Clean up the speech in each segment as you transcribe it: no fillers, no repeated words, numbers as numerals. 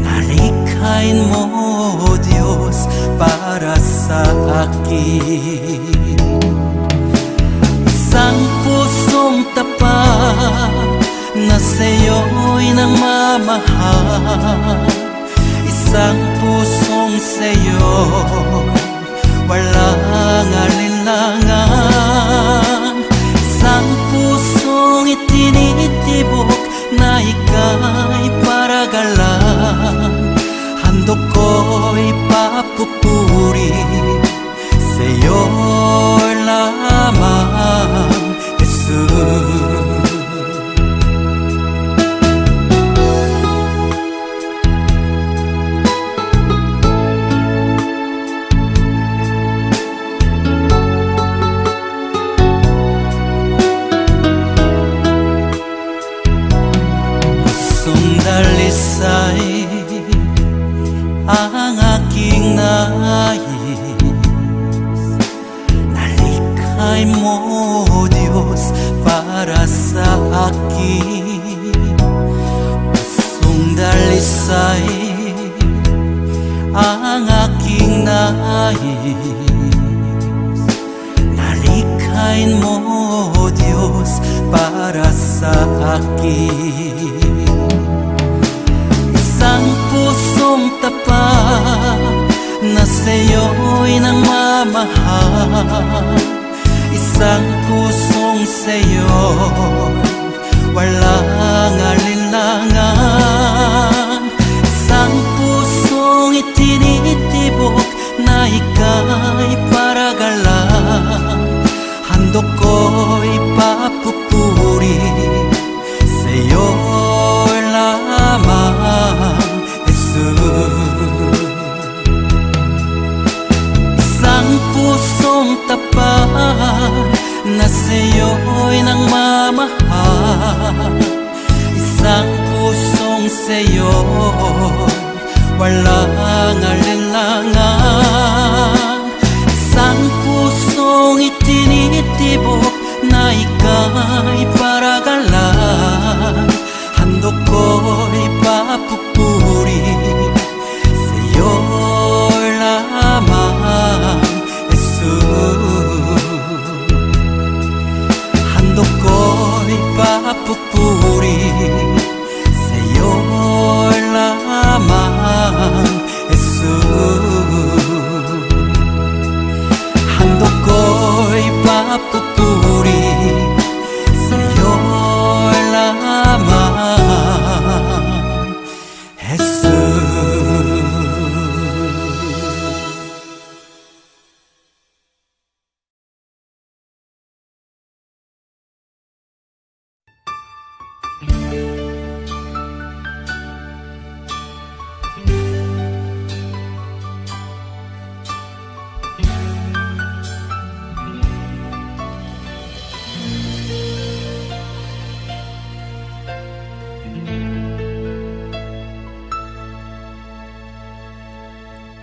nalikhain mo, Diyos, para sa akin. Isang pusong tapat na sa'yo'y nangmamahal, isang pusong sa'yo walang alinlangan, isang pusong itinitibok na ika'y paragalan. Handog ko'y papupuri sa'yo lamang, Jesus. Dalisay ang aking nais, nalikhay mo, Diyos, para sa akin. Pusong dalisay ang aking nais, nalikhay mo, Diyos, para sa akin. Isang pusong tapat na sa'yo'y nangmamahal, isang pusong sa'yo walang alinlangan, isang pusong itinitibok na ika'y paragalan. Handog ko'y papupuri sa'yo lamang, Jesus. Isang pusong tapat na sa'yo'y nangmamahal, isang pusong sa'yo walang alinlangan, isang pusong itinitibok na ika'y paragalan. Handog ko'y papupuri sa'yo lamang, Jesus. Handog ko'y papupuri sa'yo lamang, Jesus. Handog ko'y papupuri sa'yo lamang, Jesus.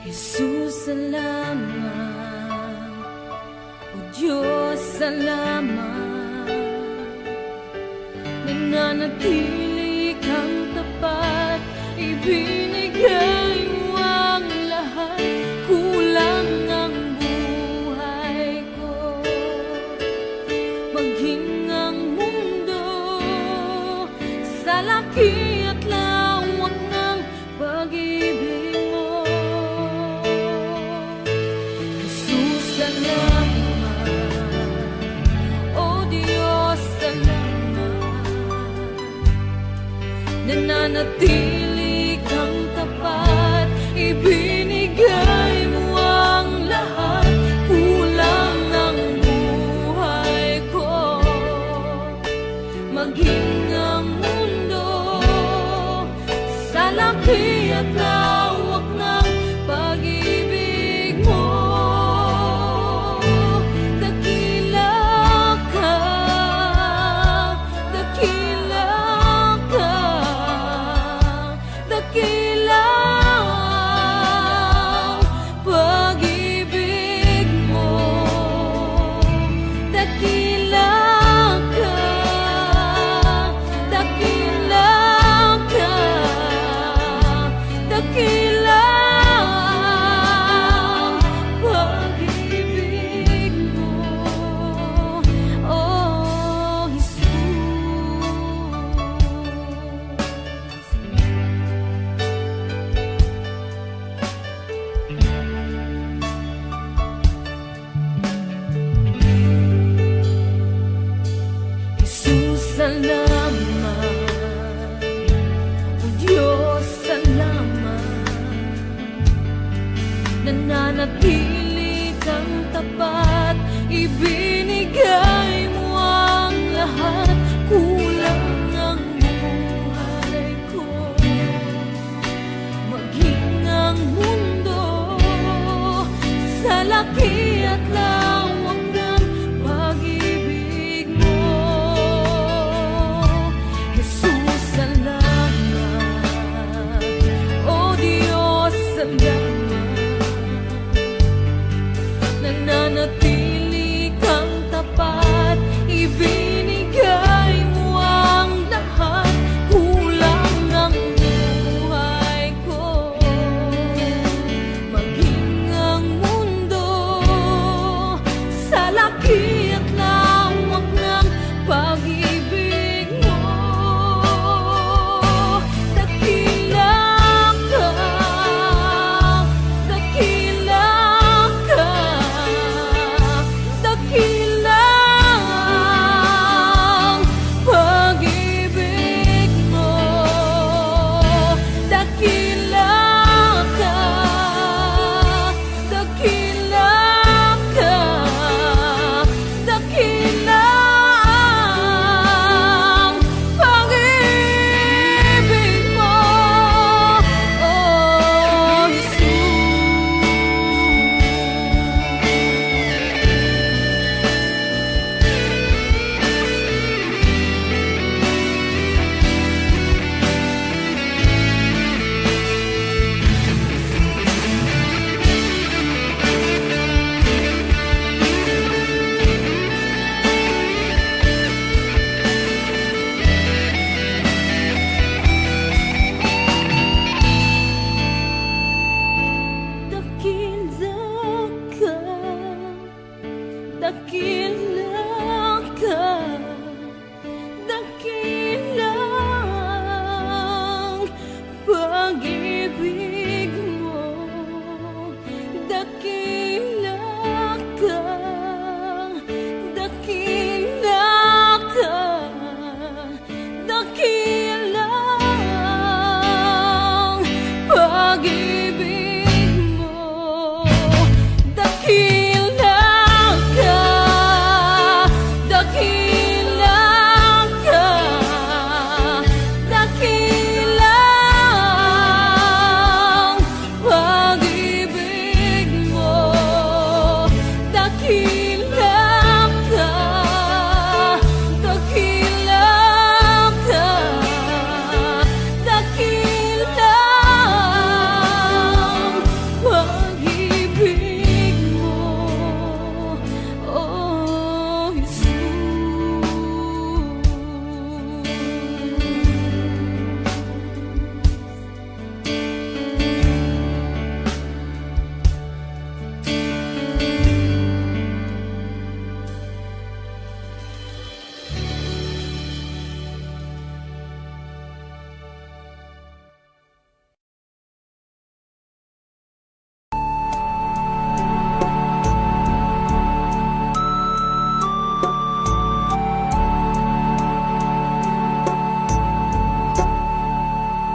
Jesus, salamat. O Diyos, salamat. Nananatili kang tapat, ibinigay mo ang lahat. Kulang ang buhay ko, maging ang mundo sa laki at lawak ng pag-ibig mo. Jesus, salamat. O Diyos, salamat. Nananatili kang tapat, ibinigay mo ang lahat. Kulang ang buhay ko, maging ang mundo sa laki at lawak ng pag-ibig mo. Dakila ka, dakila ka, dakila ang pag-ibig mo. Dakila ka, dakila nananatili kang tapat, ibinigay mo ang lahat, kulang ang buhay ko. Maging ang mundo sa laki at lawak ng pag-ibig mo, Jesus, salamat. O Diyos, salamat. Nananatili kang tapat, ibinigay mo ang lahat, kulang ang buhay ko. Maging ang mundo sa laki at lawak ng pag-ibig mo, dakila ka, dakila ka, dakila ang pag-ibig mo, dakila ka, dakila ka, dakila ang pag-ibig mo, oh dakila ka, dakila ang pag-ibig mo, dakila ka, dakila ka, dakila ang pag-ibig mo, dakila ka, dakila ka, dakila ang pag-ibig mo, dakila ka, dakila ka, dakila ang pag-ibig mo, oh Jesus.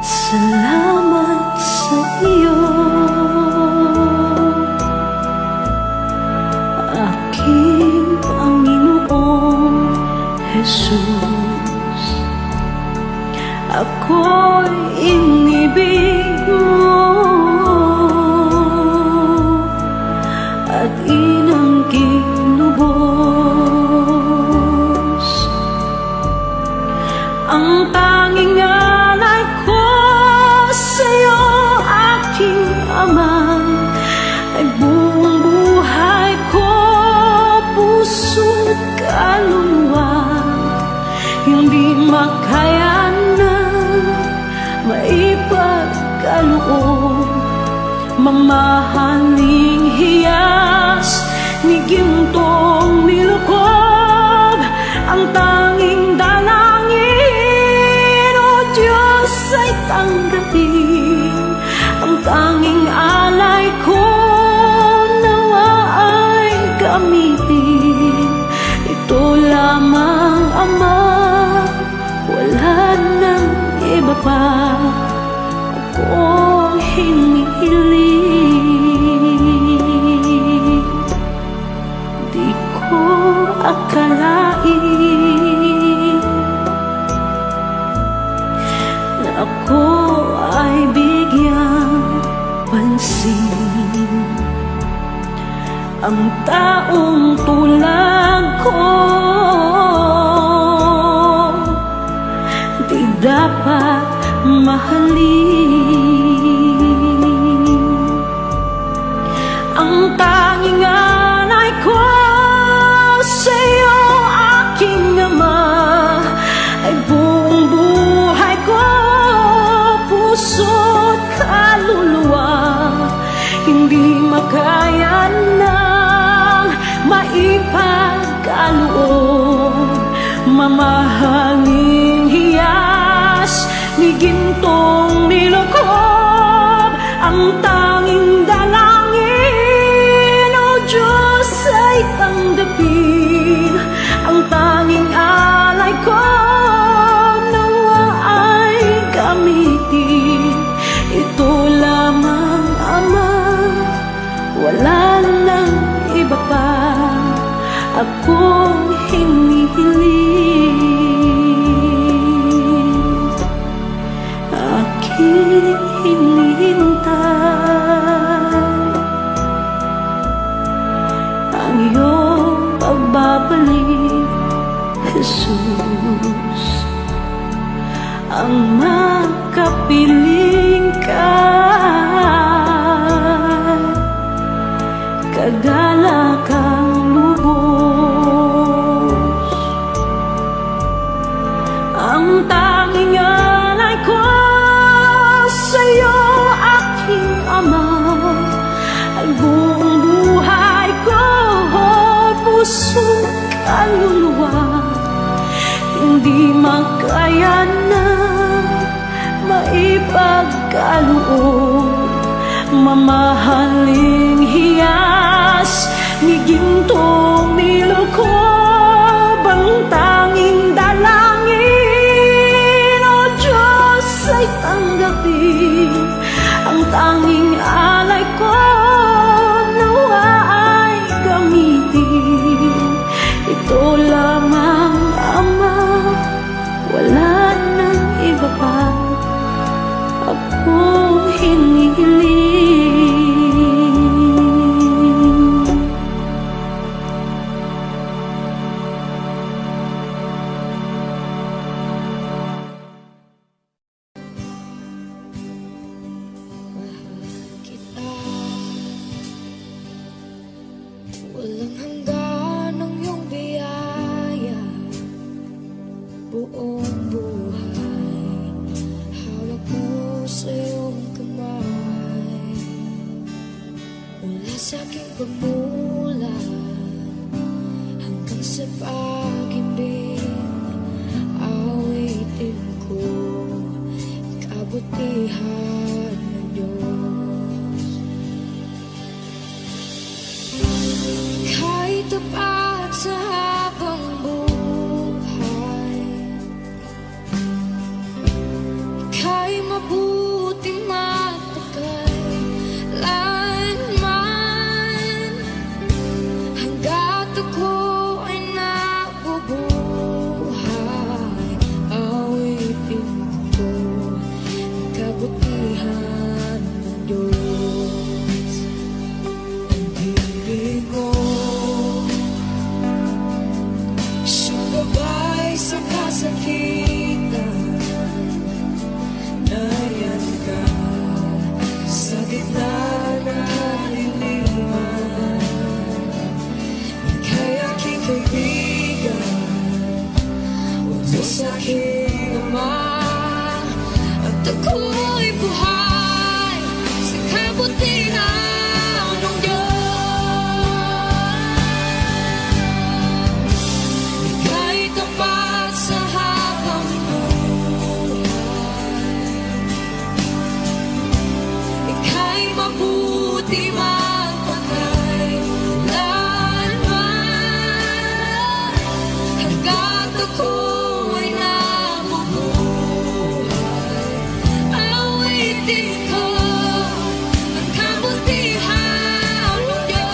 Salamat sa iyo, aking Panginoong Jesus. Ako'y inibig mo at inangking lubos. Ang tanging alay ko sa'yo, aking Ama, ay buong buhay ko, puso't kaluluwa. Hindi makaya na maipagkaloob, mamahaling hiyas ni gintong nilukob. Ang tanging dalangin, o Diyos, ay tanggapin. Ang tanging alay ko, nawa ay gamitin. Ito lamang, Ama, wala nang iba pa akong hinihiling. akalain na ako ay bigyang pansin. Ang taong tulad ko di dapat mahalin. Ang tanging alay ko sa'yo, aking ama, ay buong buhay ko, puso't kaluluwa. Hindi makaya ng maipagkaloob, mamahaling hiyas ni gintong nilokob. Ang tanging dalangin, O Diyos, ay tanggapin. Ang tanging alay ko nawa ay gamitin. Ito lamang, Ama, wala nang iba pa akong hinihiling. Aking hinihintay ang iyong pagbabalik, Jesus. Ang makapiling ka, kagalakang lubos. Ang tanging alay ko sa'yo, aking Ama, ay buong buhay ko, puso, kaluluwa. Hindi makaya na maipagkaloob, mamahaling hiyas ni gintong nilokob. Ang tanging dalangin, O Diyos, ay tanggapin. Ang tanging alay ko nawa ay gamitin. Ito lamang, Ama, wala nang iba pa akong hinihiling. Walang hanggan ang iyong biyaya, buong buhay hawak mo sa iyong kamay. Mula sa aking pagmulat hanggang sa pag-ibig, awitin ko kabutihan ng Diyos. Kahit tapat sa habang buhay, ika'y mabuti matagal lanman. Hanggat ako ay nabubuhay, awitin ko ang kabutihan ng Diyos. Ang ibig mo sumabay sa kasakitan, nayan ka sa gitna ng kaliliman. Ika'y aking kaibigan, huwag mo sa'king Ama, at ako'y buhay sa kabutihan ng Diyos. Ika'y tapat sa habang buhay, ika'y mabuti magpakay lanman. Hanggat ako ay nabubuhay, awitin ko ang kabutihan ng Diyos.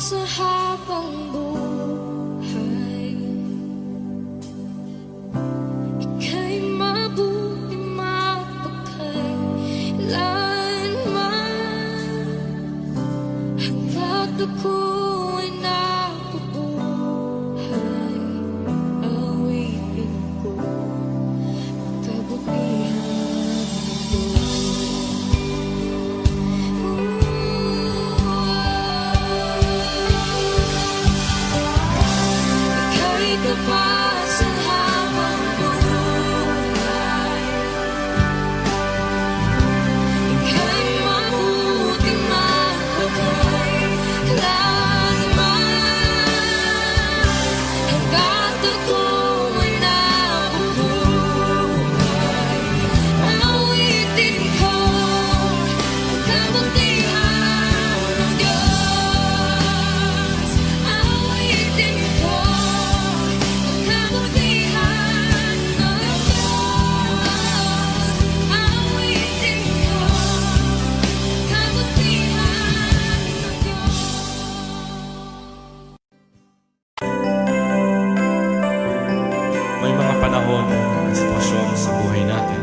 sa habang buhay. Ika'y mabuti mapagkailanman, hanggat ako'y nabubuhay. Awitin ko ang kabutihan mo. Ika'y kapal sa habang buhay. Ika'y mabuti mapagkailanman, hanggat ako'y nabubuhay. Awitin ko ang kabutihan ng Diyos. Awitin ko ang kabutihan ng Diyos. Awitin ko ang kabutihan ng Diyos. May mga panahon at sitwasyon sa buhay natin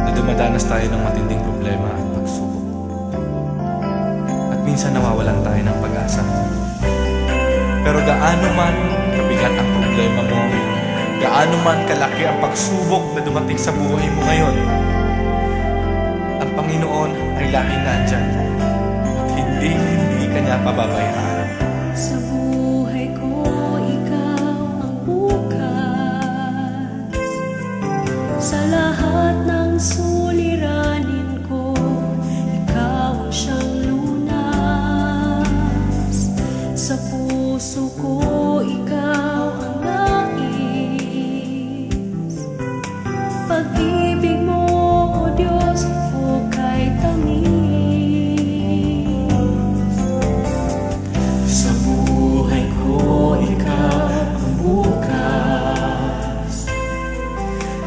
na dumadanas tayo ng matinding problema at pagsubok. At minsan nawawalan tayo ng pag-asa. Pero gaano man kabigat ang problema mo, gaano man kalaki ang pagsubok na dumating sa buhay mo ngayon, ang Panginoon ay laging nandyan at hindi ka niya pababayaan. Sa buhay ko, ikaw ang bukas. Sa lahat ng suliranin ko, ikaw ang siyang lunas. Sa puso ko, ikaw ang nais. Pag-ibig mo, O Diyos, hukay tamis. Sa buhay ko, ikaw ang bukas.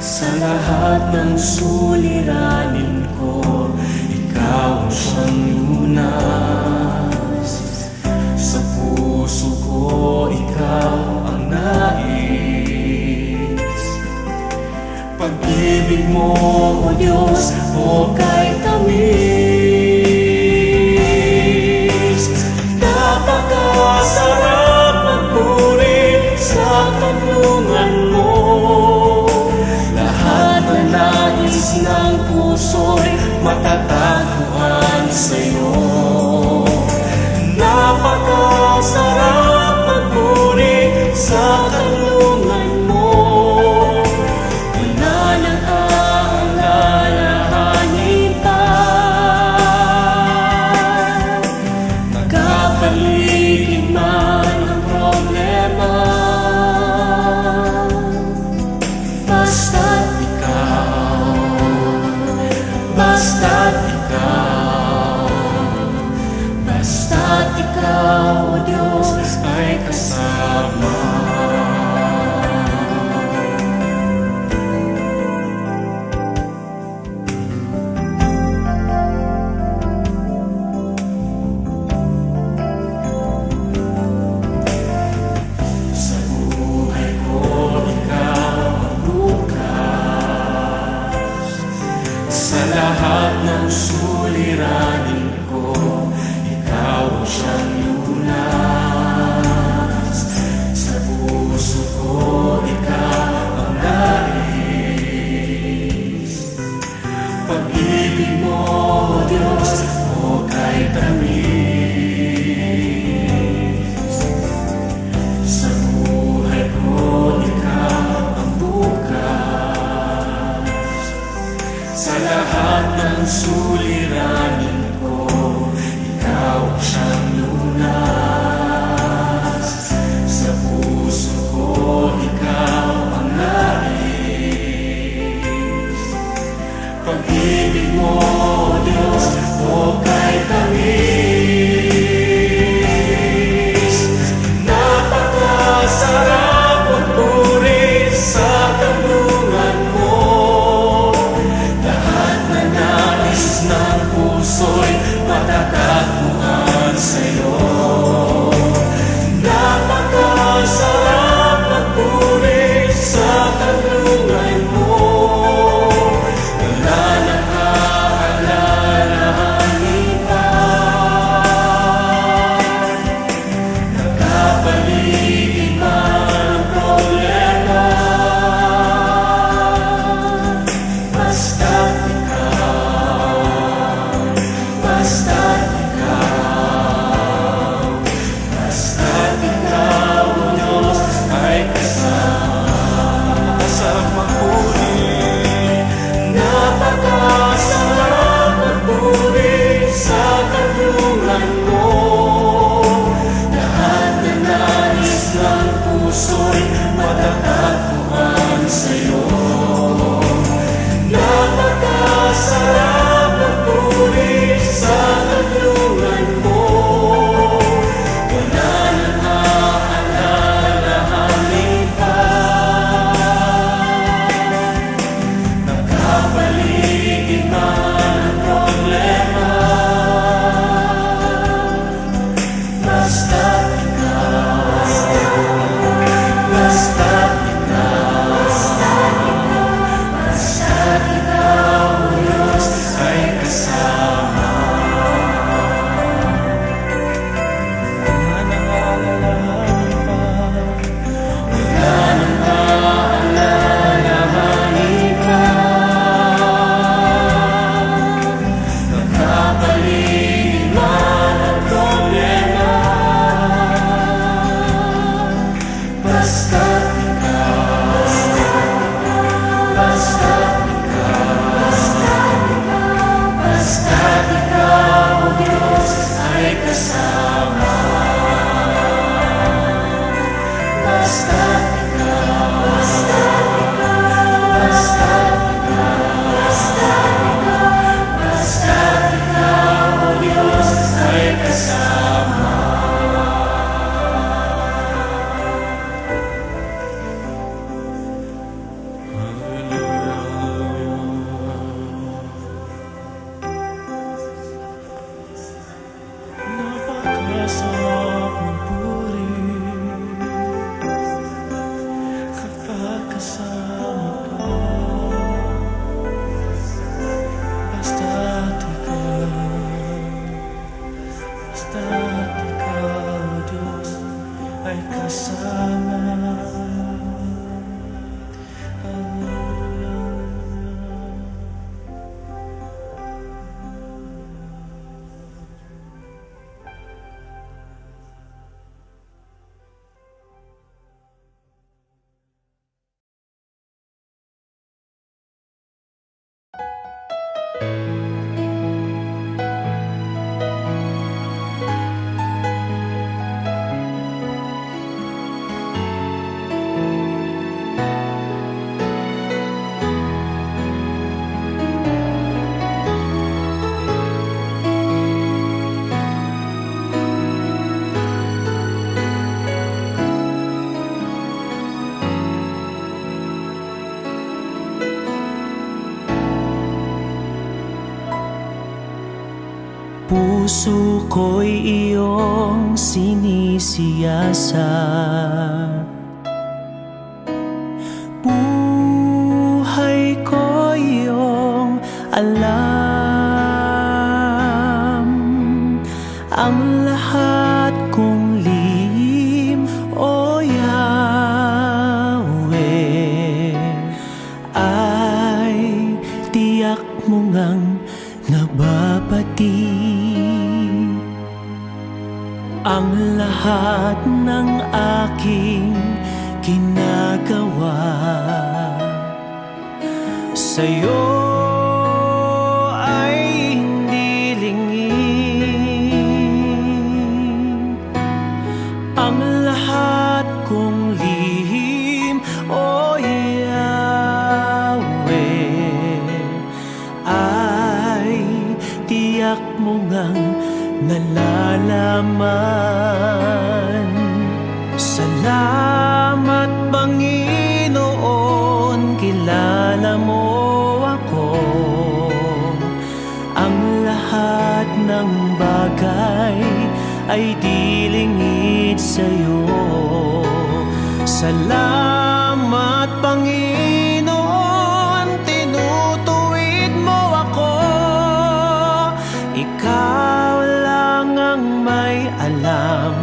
Sa lahat ng suliranin ko, ikaw ang siyang lunas. Sa puso ko, ikaw ang nais. Pag-ibig mo, O Diyos, hukay tamis. Napakasarap magpuri sa tanungan mo. Lahat na nais ng puso'y matatagpuan sa'yo. Napakasarap magpuri sa tanungan mo. Wala nang aalalahanin pa. Nagkapaligid man ang problema, basta't ikaw, basta't ikaw, basta't ikaw, O Diyos, ay kasama. Sa buhay ko, ikaw ang bukas. Sa lahat ng suliranin ko, ikaw ang siyang lunas. Sa puso ko, ikaw ang nais. Pag-ibig mo, O Diyos, hukay tamis. Sa buhay ko, ikaw ang bukas. Sa lahat ng suliranin ko, ikaw ang siyang lunas. Sa puso ko, ikaw ang nais. Pag-ibig mo, O Diyos, hukay tamis. Napakasarap magpuri sa tanungan mo. Lahat na nais ng puso'y matatagpuan sa pasok ng puri kapag kasama ka. Basta't ikaw, Diyos, ay kasama. Puso ko'y iyong sinisiyasat, buhay ko'y iyong alam. Ang lahat kong lihim, O Yahweh, ay tiyak mo ngang nababati. Ang lahat ng aking ginagawa sa'yo ay hindi lingid. Ang lahat kong lihim, O Yahweh, ay tiyak mo ngang nalalaman. Salamat, Panginoon, kilala mo ako. Ang lahat ng bagay ay di lingid sa'yo. Salamat, Panginoon, tinutuwid mo ako. Ikaw lang ang may alam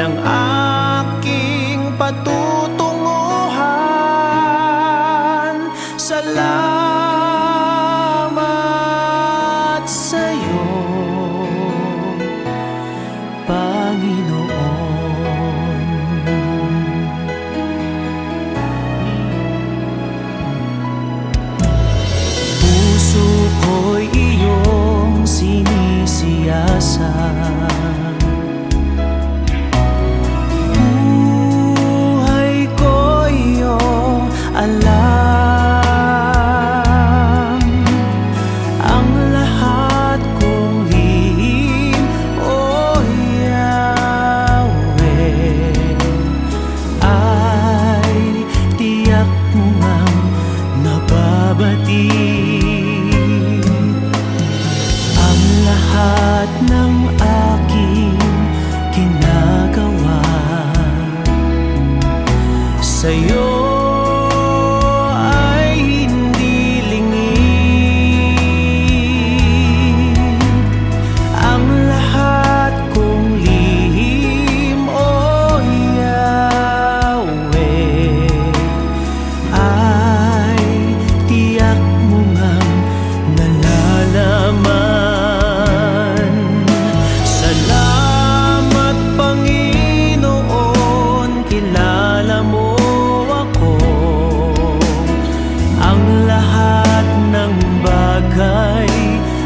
ng aking patutunguhan. Salamat sa'yo, Panginoon. Puso ko'y iyong sinisiyasat, alam. Ang lahat kong lihim, O Yahweh, ay tiyak mo ngang nababati. Ang lahat ng aking ginagawa sa'yo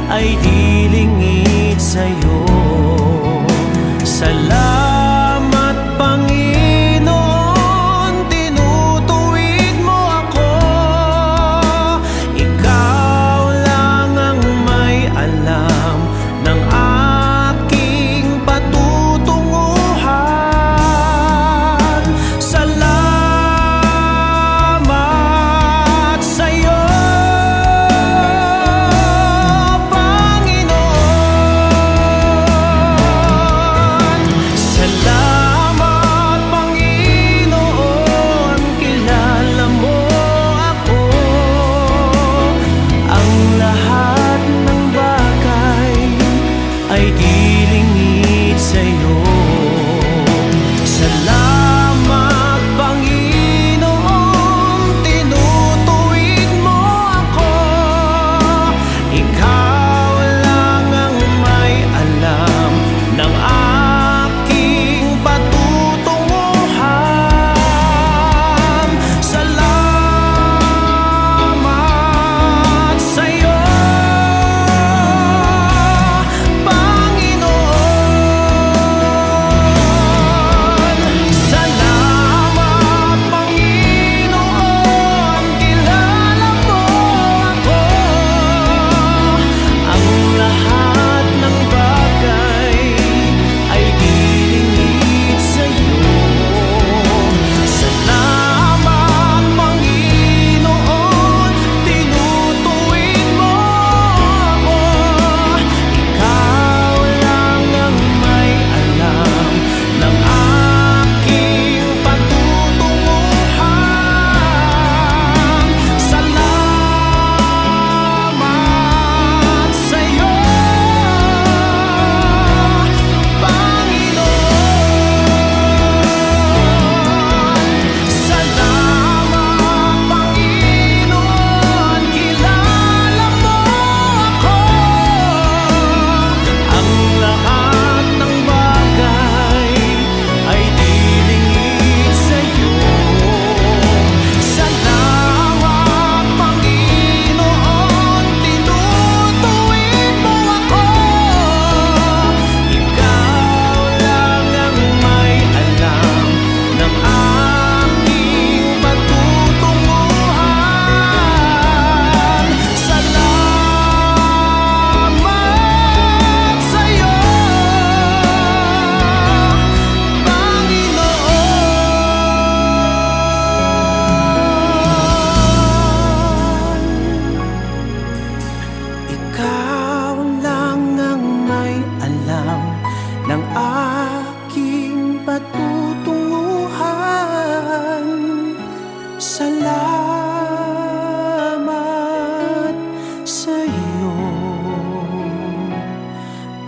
ay di lingid sa'yo. Salamat, Panginoon, tinutuwid mo ako. Ikaw lang ang may alam ng aking patutunguhan. Salamat sa'yo, Panginoon.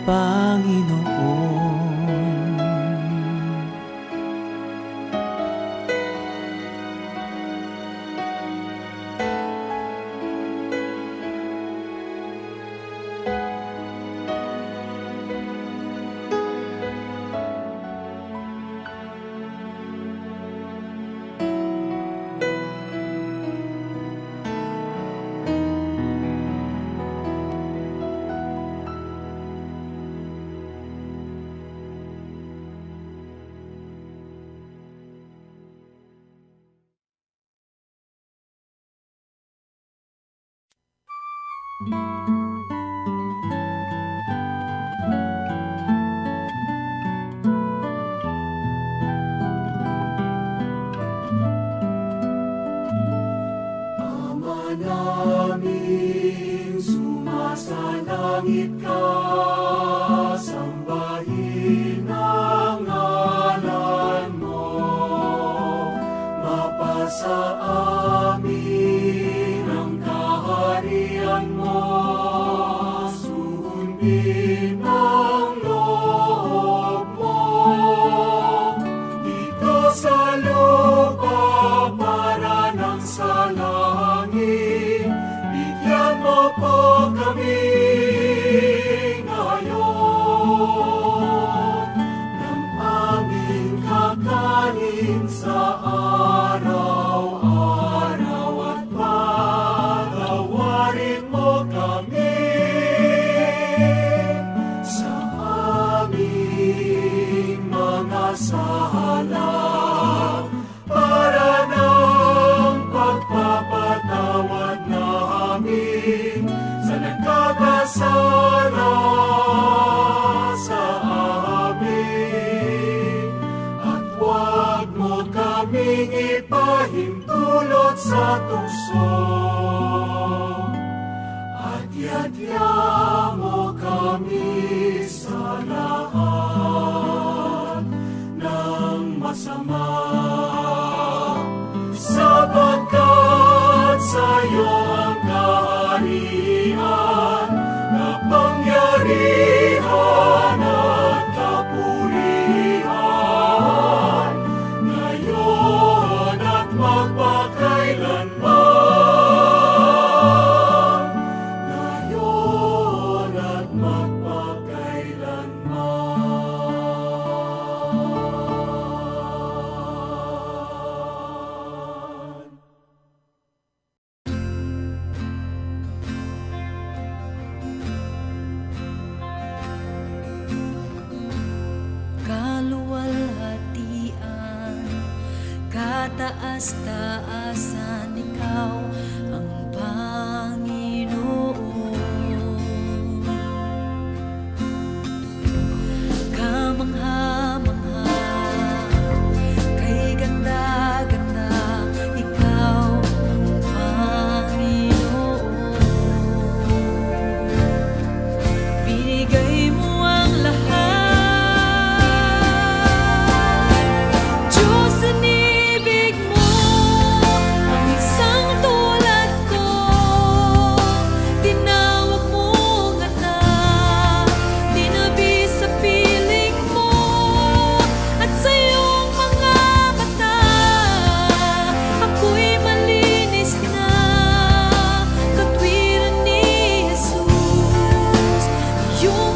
Panginoon. Ama namin, sumasalangit ka, sambahin ang ngalan mo, mapasa amin ang kaharian mo, sundin ang loob mo, dito sa lupa para nang sa langit, bigyan mo po kami ngayon ng aming kakanin sa araw-araw at patawarin mo kami sa aming mga sala para ng pagpapatawad namin sa nagkakasala sa amin, at huwag mo kaming ipahintulot sa tukso, at yadya mo kami sa lahat ng masama, sapagkat sa'yo ang kaharian, kapangyarihan at kapurihan, ngayon at magpakailanman, ngayon at magpakailanman. Kaluwalhatian, kataas-taasan, ikaw ang Panginoon. Kamangha-mangha, kay ganda-ganda, ikaw ang Panginoon. Binigay mo ang lahat, Diyos, inibig mo ang isang tulad ko. Tinawag mong anak, tinabi sa piling mo, at sa iyong mga mata ako'y malinis na, katwiran ni Jesus, iyong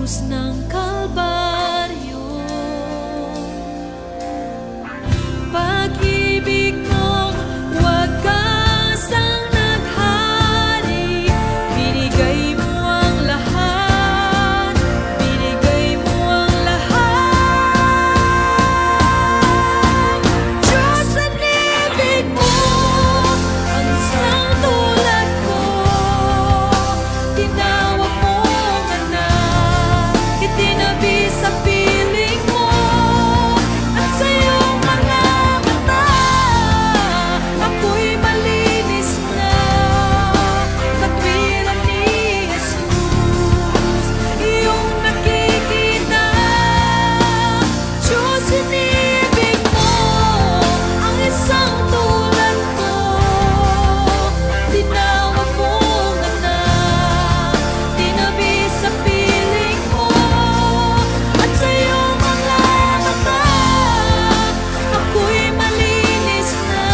krus ng Kalbaryo. Pag-ibig mong wagasang naghari, binigay mo ang lahat, binigay mo ang lahat. Diyos, inibig mo ang isang tulad ko, tinawag mong anak, itinabi sa piling mo, at sa iyong mga mata ako'y malinis na, katwiran ni Jesus iyong nakikita. Diyos, inibig mo ang isang tulad ko, tinawag mong anak, tinabi sa piling mo, at sa iyong mga mata ako'y malinis na,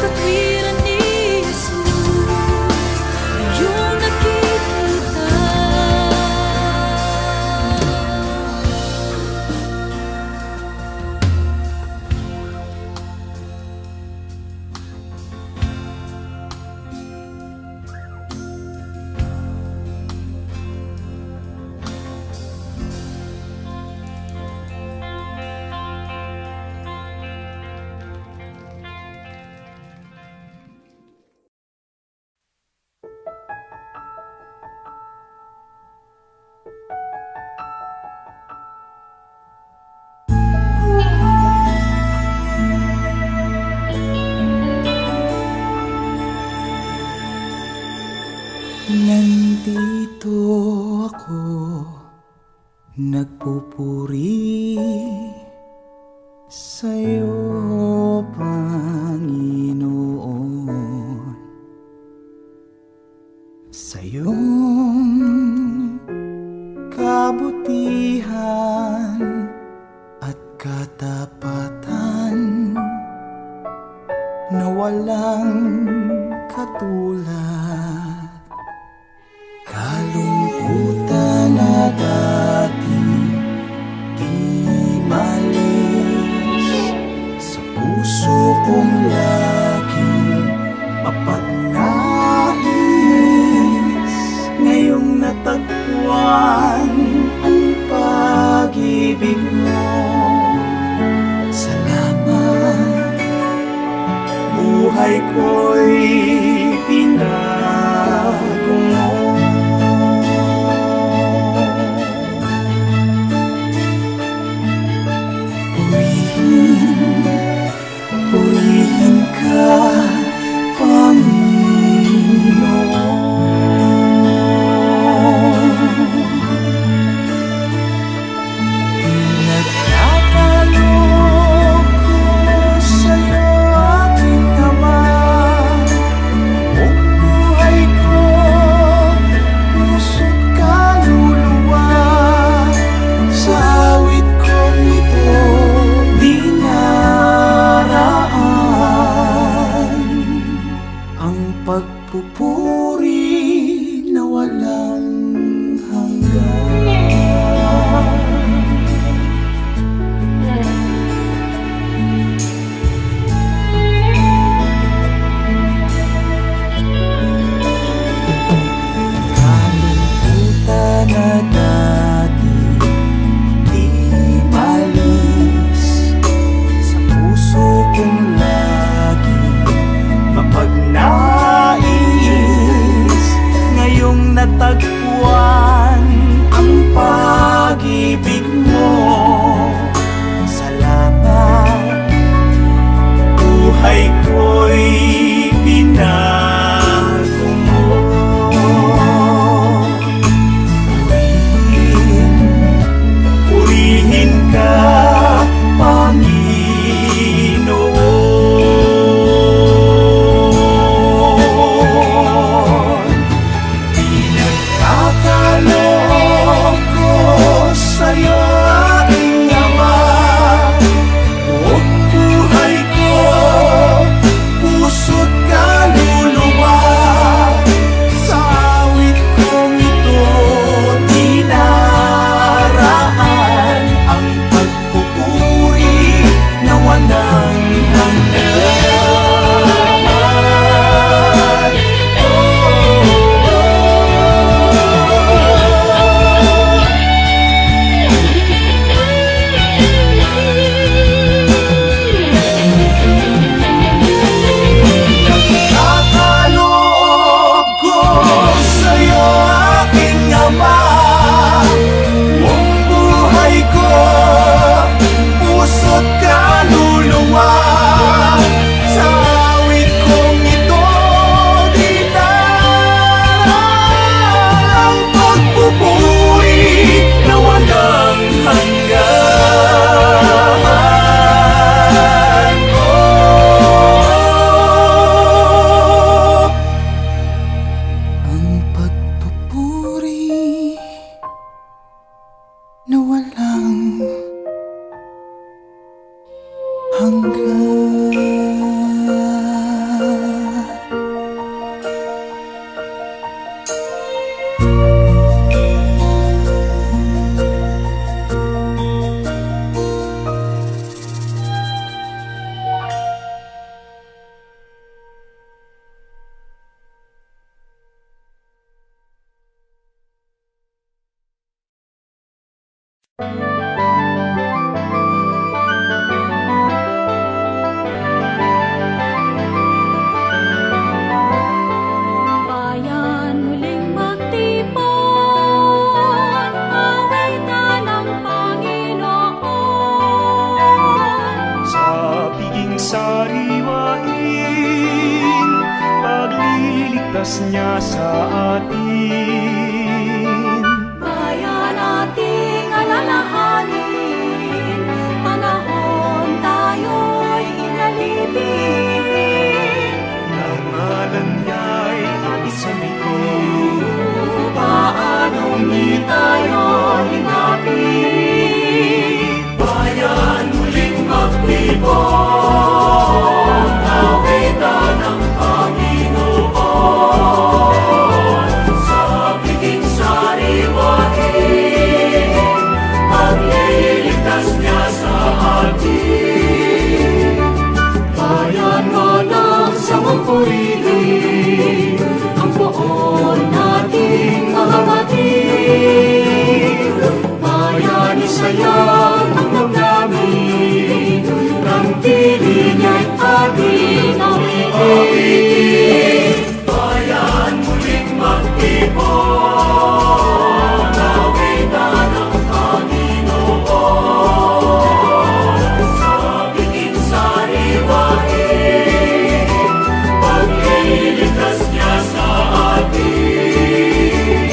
katwiran ni Jesus iyong nakikita. Nandito ako, nagpupuri sa'yo, Panginoon, sa iyong kabutihan at katapatan na walang katulad. Kalungkutan na dati di malis, sa puso kong laging mapagnais, ngayong natagpuan ang pag-ibig mo. Salamat, buhay ko'y binago mo. Purihin ka, Panginoon. Bayan muling magtipon, awitan ng Panginoon. Sa piging sariwain, pagliligtas niya sa atin. Bayan nating alalahanin, panahon tayo'y inalipin. Ang ngalan niya'y ating sa likod. Paanong di tayo hinapin? Bayan muling magtipon, awitan ng Panginoon. Sa piging sariwain, pagliligtas niya sa atin. Bayan mo ng samang purihin, ang poon nating mga batid. Bayan isayang ang damdamin, ng tili niya'y ating awitin. Bayan muling magtipon, awitan ng Panginoon. Sa piging sariwain, pagliligtas niya sa atin.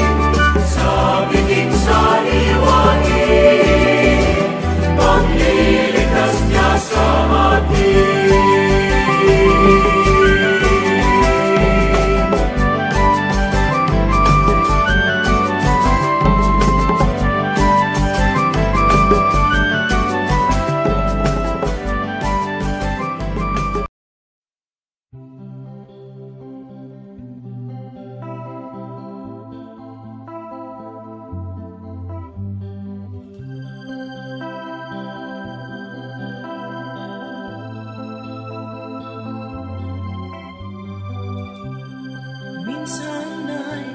Sa piging sariwain, pagliligtas niya sa atin. Minsan ay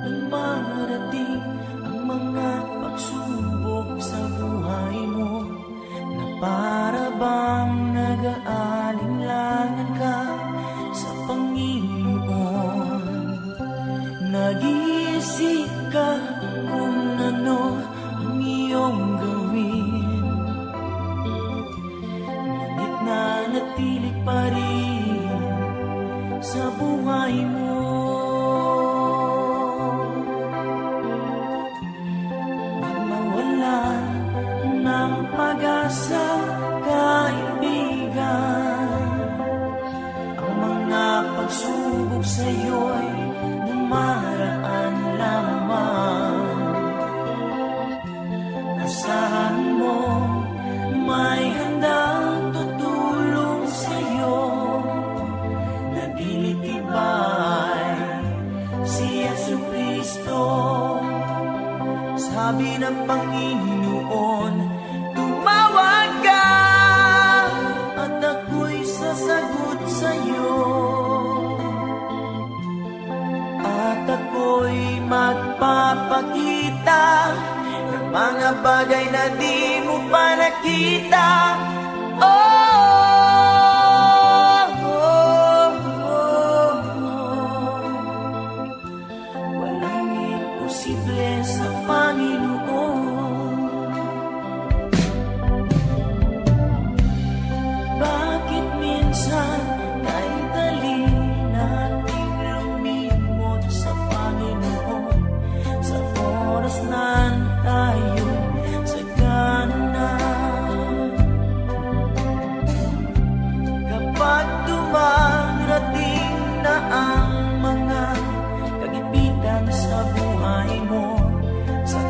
dumarating ang mga pagsubok sa buhay mo, na para bang nag-aalinlangan ka sa Panginoon. Nag-iisip ka kung ano ang iyong gawin, ngunit nanatili pa rin sa buhay mo. Huwag mawalan ng pag-asa, kaibigan. Ang mga pagsubok sa'yo'y namaraan lamang. Asahan mo may handang tutulong sa'yo, nagilitibay si Jesucristo. Sabi ng Panginoon, tumawag ka at ako'y sasagot sa'yo, at ako'y magpapakita ng mga bagay na di mo pa nakita. Walang imposible sa Panginoon. Bakit minsan kahit dali nating lumimot sa Panginoon, sa oras na tayo sagana? Kapag dumarating na ang mga kagipitan sa buhay mo, sa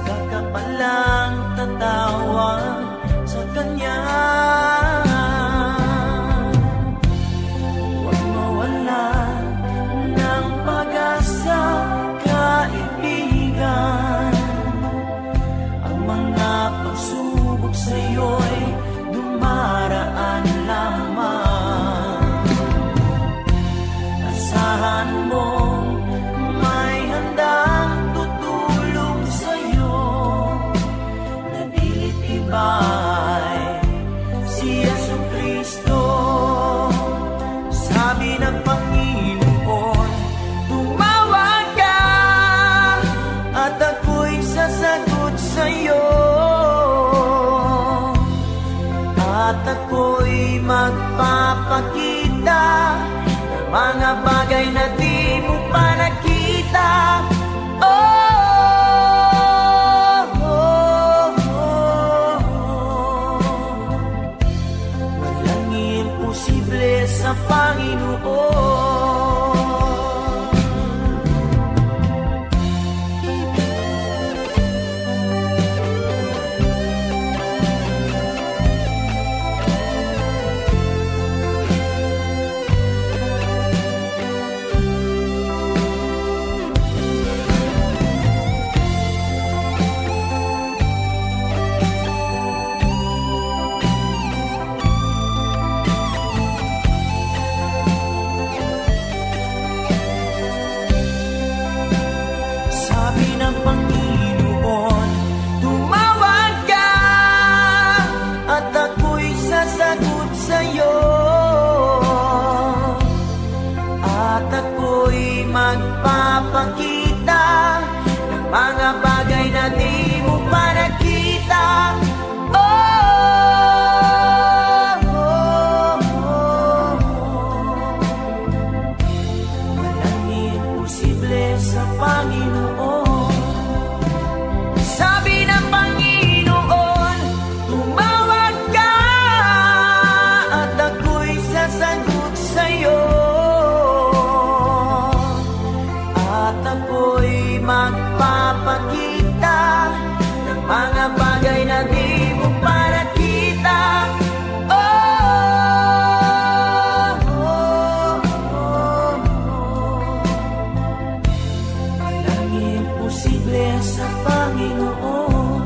magpapakita ng mga bagay na di mo pa nakita. Walang imposible sa Panginoon. Magpapakita ng mga bagay na di mo pa nakita. Walang imposible sa Panginoon. Sabi ng Panginoon, tumawag ka at ako'y sasagot sa'yo. Ako'y magpapakita ng mga bagay na di mo pa nakita. Walang imposible sa Panginoon.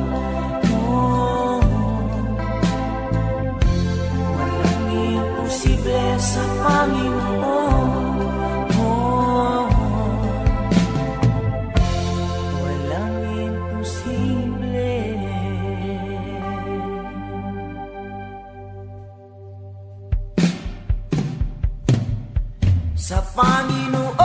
Walang imposible sa Panginoon. Sa Panginoon.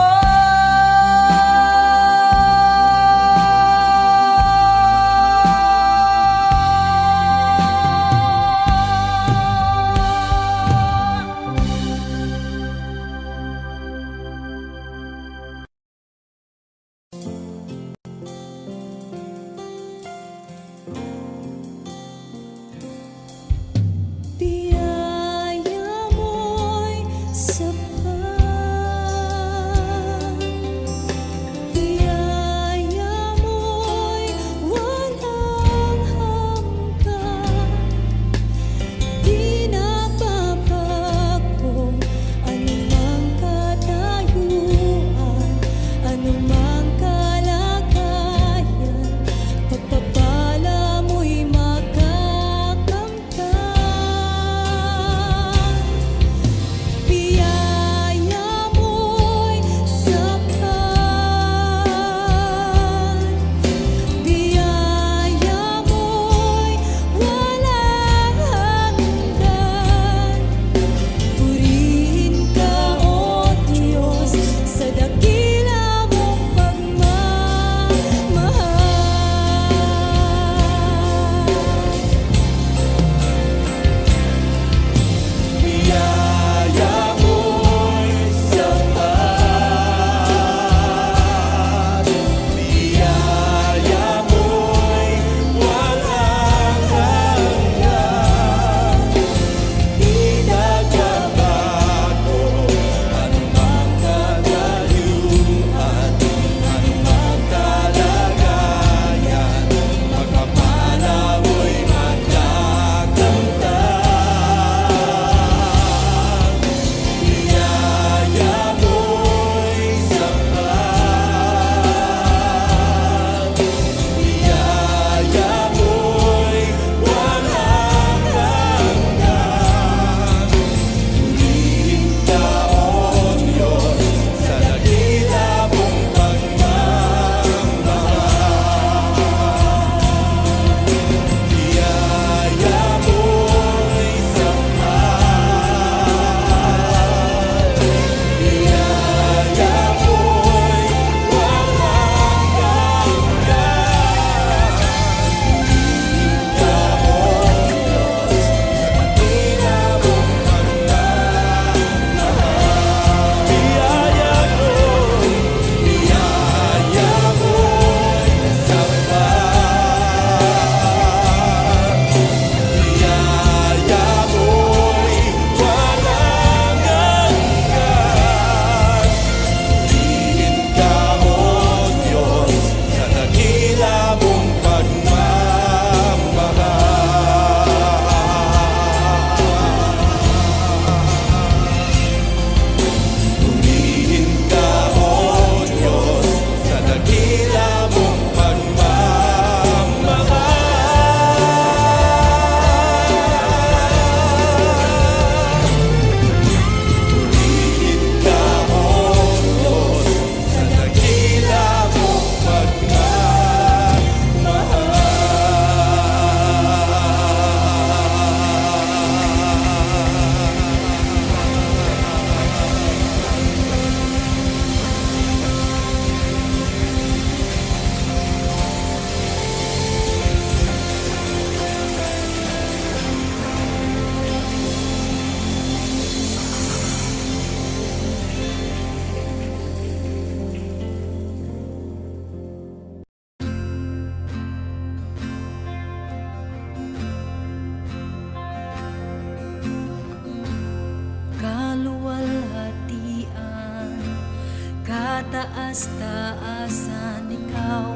itaas taasan, ikaw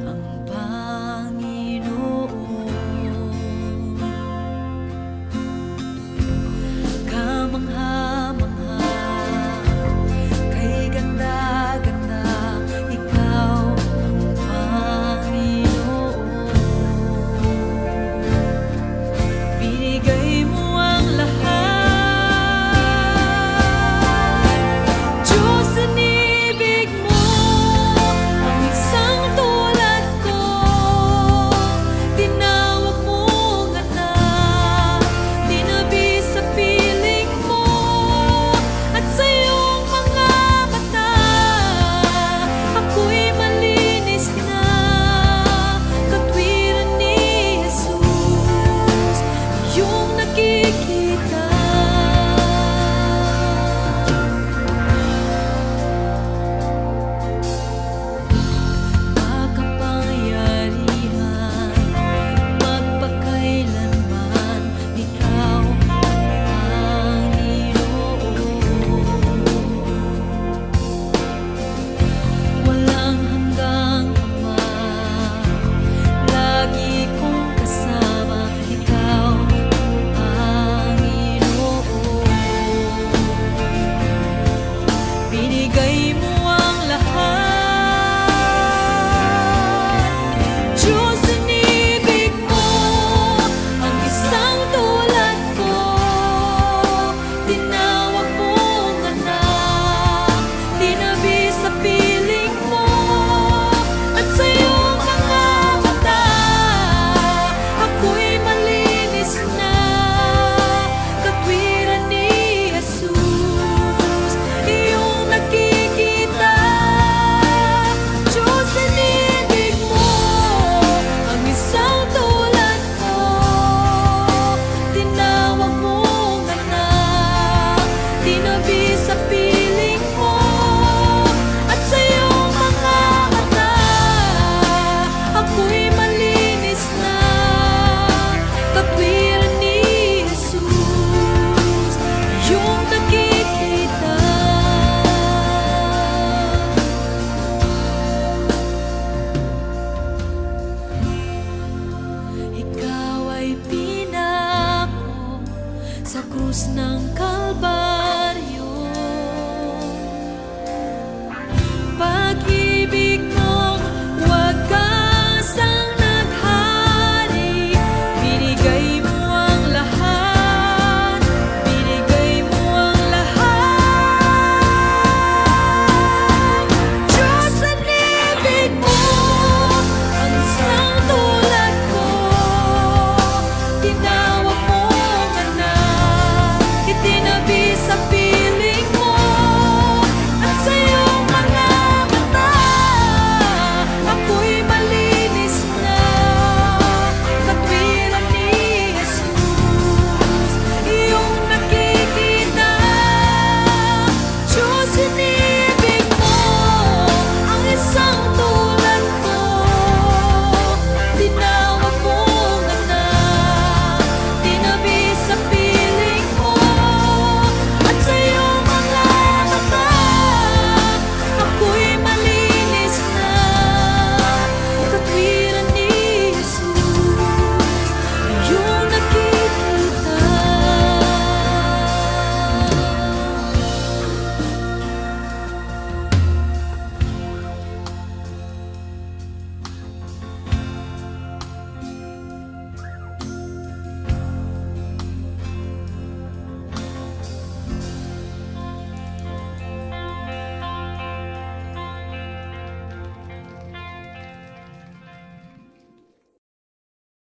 ang Panginoon. Kamangha-mangha, kay ganda-ganda, ikaw ang Panginoon. Binigay mo ang lahat, Diyos, inibig mo ang isang tulad ko. Tinawag mong anak, tinabi sa piling mo, at sa iyong mga mata ako'y malinis na, katwiran ni Jesus, iyong nakikita. Makapangyarihan, magpakailanman, ikaw ang Panginoon. Walang hanggang Ama, lagi kong kasama, ikaw ang Panginoon. Binigay mo ang lahat, Diyos, inibig mo ang isang tulad ko. Tinawag mong anak, tinabi sa piling mo, at sa iyong mga mata ako'y malinis na, katwiran ni Jesus, iyong nakikita. Diyos, inibig mo ang isang tulad ko. Tinawag mong anak, tinabi sa piling mo, at sa iyong mga mata ako'y malinis na, katwiran ni Jesus, iyong nakikita. Ikaw ay pinako sa krus ng Kalbaryo.